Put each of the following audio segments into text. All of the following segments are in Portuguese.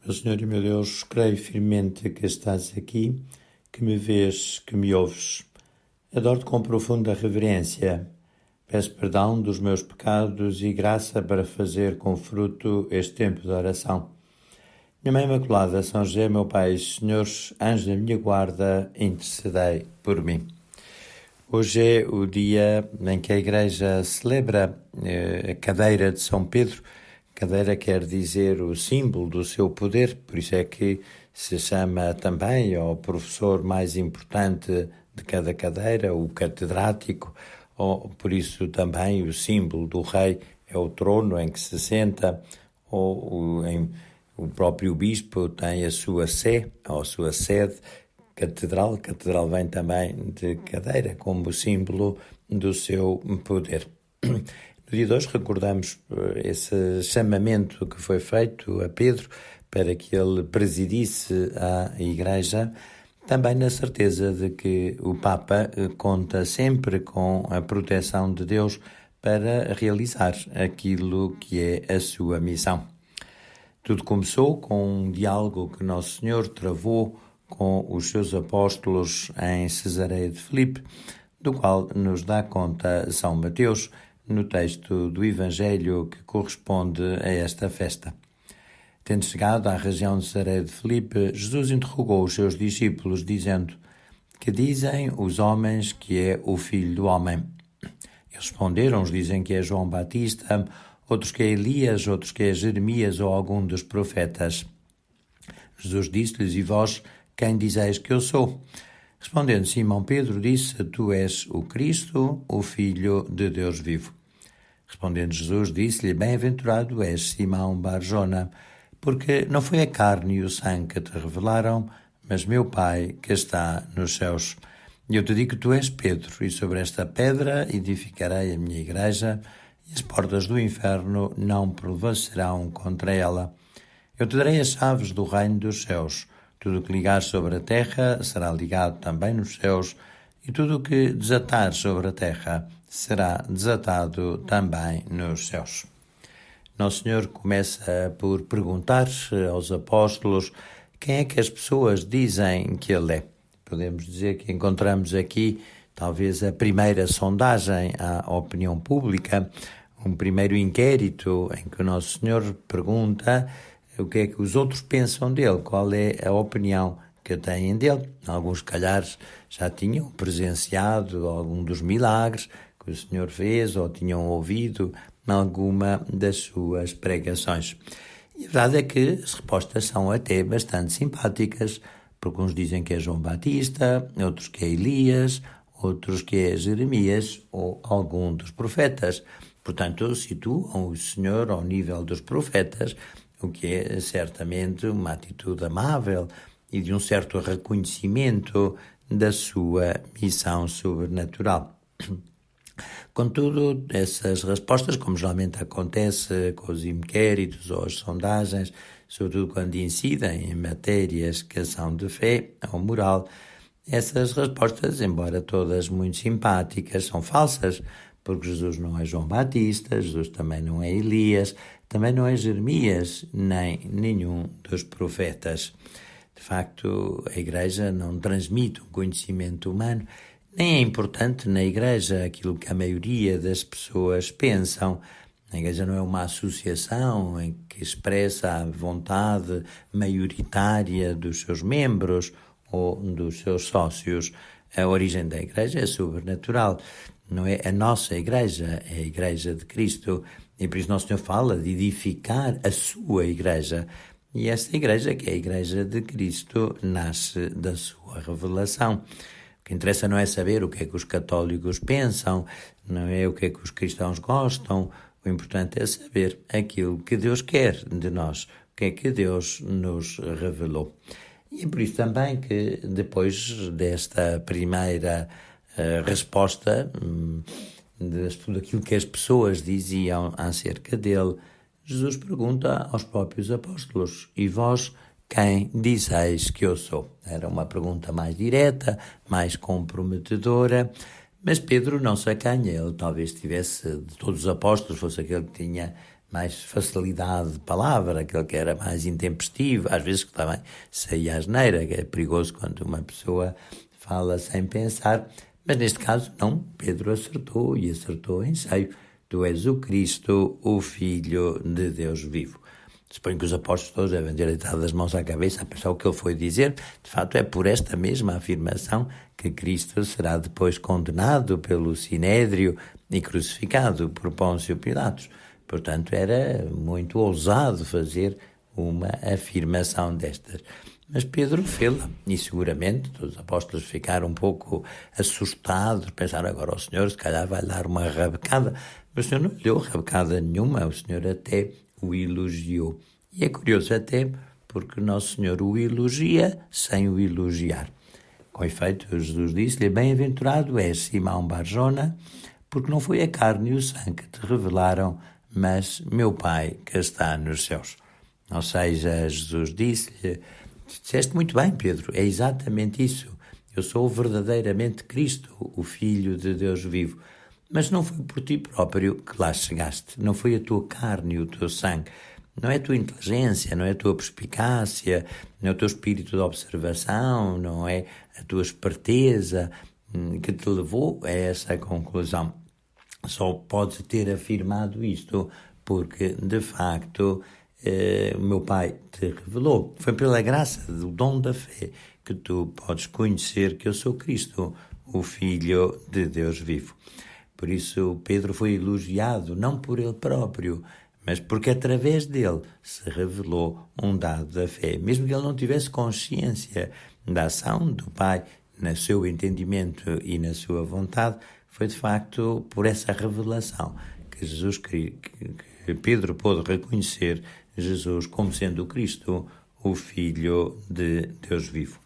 Meu Senhor e meu Deus, creio firmemente que estás aqui, que me vês, que me ouves. Adoro-te com profunda reverência. Peço perdão dos meus pecados e graça para fazer com fruto este tempo de oração. Minha Mãe Imaculada, São José, meu Pai, senhores, anjos da minha guarda, intercedei por mim. Hoje é o dia em que a Igreja celebra a cadeira de São Pedro. Cadeira quer dizer o símbolo do seu poder, por isso é que se chama também ao professor mais importante de cada cadeira, o catedrático, ou por isso também o símbolo do rei é o trono em que se senta, ou o próprio bispo tem a sua sé, ou a sua sede, catedral. Catedral vem também de cadeira, como símbolo do seu poder. No dia de hoje recordamos esse chamamento que foi feito a Pedro para que ele presidisse a Igreja, também na certeza de que o Papa conta sempre com a proteção de Deus para realizar aquilo que é a sua missão. Tudo começou com um diálogo que Nosso Senhor travou com os seus apóstolos em Cesareia de Filipe, do qual nos dá conta São Mateus, no texto do Evangelho que corresponde a esta festa. Tendo chegado à região de Cesareia de Filipe, Jesus interrogou os seus discípulos, dizendo: "Que dizem os homens que é o Filho do Homem?" Eles responderam: uns dizem que é João Batista, outros que é Elias, outros que é Jeremias ou algum dos profetas. Jesus disse-lhes: "E vós, quem dizeis que eu sou?" Respondendo Simão Pedro, disse: "Tu és o Cristo, o Filho de Deus vivo." Respondendo Jesus, disse-lhe: "Bem-aventurado és, Simão Bar-Jona, porque não foi a carne e o sangue que te revelaram, mas meu Pai que está nos céus. E eu te digo que tu és Pedro, e sobre esta pedra edificarei a minha igreja, e as portas do inferno não prevalecerão contra ela. Eu te darei as chaves do reino dos céus. Tudo o que ligares sobre a terra será ligado também nos céus, e tudo o que desatares sobre a terra será desatado também nos céus." Nosso Senhor começa por perguntar aos apóstolos quem é que as pessoas dizem que Ele é. Podemos dizer que encontramos aqui talvez a primeira sondagem à opinião pública, um primeiro inquérito em que o Nosso Senhor pergunta o que é que os outros pensam dele, qual é a opinião que têm dele. Alguns, se calhar, já tinham presenciado algum dos milagres que o Senhor fez ou tinham ouvido alguma das suas pregações. E a verdade é que as respostas são até bastante simpáticas, porque uns dizem que é João Batista, outros que é Elias, outros que é Jeremias ou algum dos profetas. Portanto, situam o Senhor ao nível dos profetas, o que é certamente uma atitude amável e de um certo reconhecimento da sua missão sobrenatural. Contudo, essas respostas, como geralmente acontece com os inquéritos ou as sondagens, sobretudo quando incidem em matérias que são de fé ou moral, essas respostas, embora todas muito simpáticas, são falsas, porque Jesus não é João Batista, Jesus também não é Elias, também não é Jeremias, nem nenhum dos profetas. De facto, a Igreja não transmite um conhecimento humano, nem é importante na Igreja aquilo que a maioria das pessoas pensam. A Igreja não é uma associação em que expressa a vontade maioritária dos seus membros ou dos seus sócios. A origem da Igreja é sobrenatural. Não é a nossa Igreja, é a Igreja de Cristo. E por isso Nosso Senhor fala de edificar a sua Igreja. E esta Igreja, que é a Igreja de Cristo, nasce da sua revelação. O que interessa não é saber o que é que os católicos pensam, não é o que é que os cristãos gostam. O importante é saber aquilo que Deus quer de nós, o que é que Deus nos revelou. E é por isso também que, depois desta primeira resposta de tudo aquilo que as pessoas diziam acerca dele, Jesus pergunta aos próprios apóstolos: "E vós, quem dizeis que eu sou?" Era uma pergunta mais direta, mais comprometedora, mas Pedro não se acanha. Ele talvez tivesse, de todos os apóstolos, fosse aquele que tinha mais facilidade de palavra, aquele que era mais intempestivo, às vezes que também saía asneira, que é perigoso quando uma pessoa fala sem pensar, mas neste caso não, Pedro acertou e acertou em cheio. Tu és o Cristo, o Filho de Deus vivo. Suponho que os apóstolos todos devem ter deitado as mãos à cabeça a pensar o que ele foi dizer. De facto, é por esta mesma afirmação que Cristo será depois condenado pelo Sinédrio e crucificado por Pôncio Pilatos. Portanto, era muito ousado fazer uma afirmação destas. Mas Pedro fê-la, e seguramente os apóstolos ficaram um pouco assustados, pensaram agora o Senhor se calhar vai dar uma rabecada, mas o Senhor não lhe deu rabecada nenhuma, o Senhor até o elogiou. E é curioso até porque Nosso Senhor o elogia sem o elogiar. Com efeito, Jesus disse-lhe, bem-aventurado és, Simão Barjona, porque não foi a carne e o sangue que te revelaram, mas meu Pai que está nos céus. Ou seja, Jesus disse-lhe, disseste muito bem, Pedro, é exatamente isso. Eu sou verdadeiramente Cristo, o Filho de Deus vivo. Mas não foi por ti próprio que lá chegaste. Não foi a tua carne e o teu sangue. Não é a tua inteligência, não é a tua perspicácia, não é o teu espírito de observação, não é a tua esperteza que te levou a essa conclusão. Só podes ter afirmado isto porque, de facto, o meu Pai te revelou. Foi pela graça do dom da fé que tu podes conhecer que eu sou Cristo, o Filho de Deus vivo. Por isso, Pedro foi elogiado, não por ele próprio, mas porque através dele se revelou um dado da fé. Mesmo que ele não tivesse consciência da ação do Pai, no seu entendimento e na sua vontade, foi de facto por essa revelação que que Pedro pôde reconhecer Jesus como sendo o Cristo, o Filho de Deus vivo.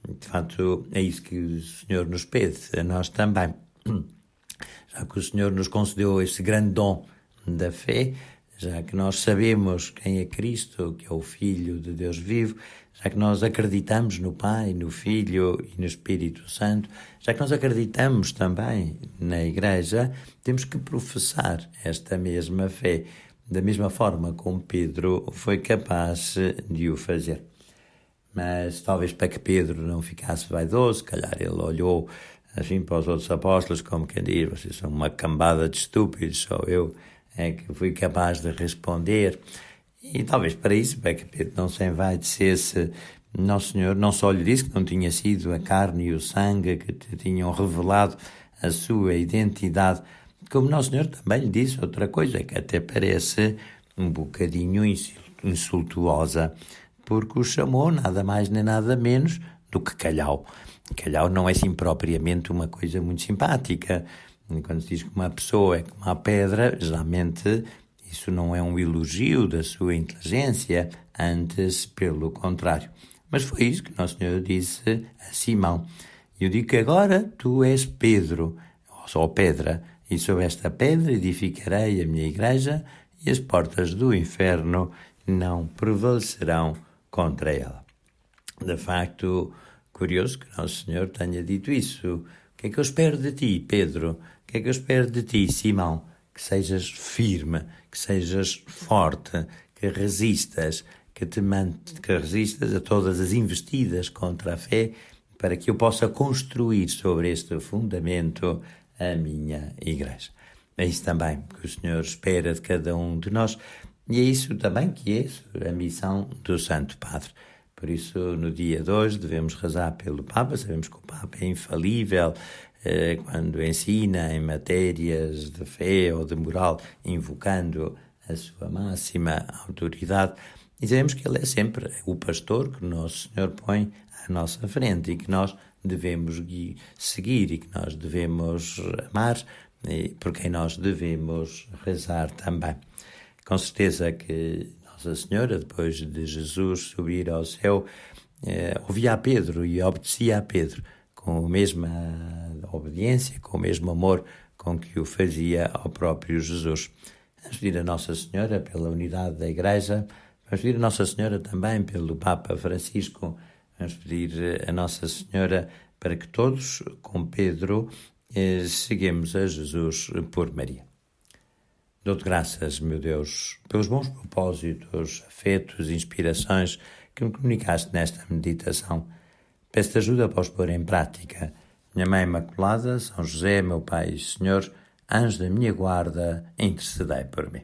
De facto, é isso que o Senhor nos pede, a nós também. Já que o Senhor nos concedeu esse grande dom da fé, já que nós sabemos quem é Cristo, que é o Filho de Deus vivo, já que nós acreditamos no Pai, no Filho e no Espírito Santo, já que nós acreditamos também na Igreja, temos que professar esta mesma fé, da mesma forma como Pedro foi capaz de o fazer. Mas talvez para que Pedro não ficasse vaidoso, calhar ele olhou assim para os outros apóstolos como quem diz, vocês são uma cambada de estúpidos, só eu é que fui capaz de responder. E talvez para isso, para que Pedro não se envaidecesse, Nosso Senhor não só lhe disse que não tinha sido a carne e o sangue que te tinham revelado a sua identidade, como Nosso Senhor também lhe disse outra coisa, que até parece um bocadinho insultuosa, porque o chamou nada mais nem nada menos do que calhau. Calhau não é assim propriamente uma coisa muito simpática. Quando se diz que uma pessoa é como a pedra, geralmente isso não é um elogio da sua inteligência, antes pelo contrário. Mas foi isso que Nosso Senhor disse a Simão. Eu digo que agora tu és Pedro, ou só pedra, e sobre esta pedra edificarei a minha igreja e as portas do inferno não prevalecerão contra ela. De facto, curioso que Nosso Senhor tenha dito isso. O que é que eu espero de ti, Pedro? O que é que eu espero de ti, Simão? Que sejas firme, que sejas forte, que resistas, que resistas a todas as investidas contra a fé, para que eu possa construir sobre este fundamento a minha igreja. É isso também que o Senhor espera de cada um de nós, e é isso também que é a missão do Santo Padre. Por isso, no dia de hoje, devemos rezar pelo Papa. Sabemos que o Papa é infalível quando ensina em matérias de fé ou de moral, invocando a sua máxima autoridade. E sabemos que ele é sempre o pastor que Nosso Senhor põe à nossa frente e que nós devemos seguir e que nós devemos amar e por quem nós devemos rezar também. Com certeza que Nossa Senhora, depois de Jesus subir ao céu, ouvia a Pedro e obedecia a Pedro com a mesma obediência, com o mesmo amor com que o fazia ao próprio Jesus. Vamos pedir a Nossa Senhora pela unidade da Igreja, vamos pedir a Nossa Senhora também pelo Papa Francisco, vamos pedir a Nossa Senhora para que todos, com Pedro, seguimos a Jesus por Maria. Dou-te graças, meu Deus, pelos bons propósitos, afetos e inspirações que me comunicaste nesta meditação. Peço-te ajuda para os pôr em prática. Minha Mãe Imaculada, São José, meu Pai e Senhor, anjo da minha guarda, intercedei por mim.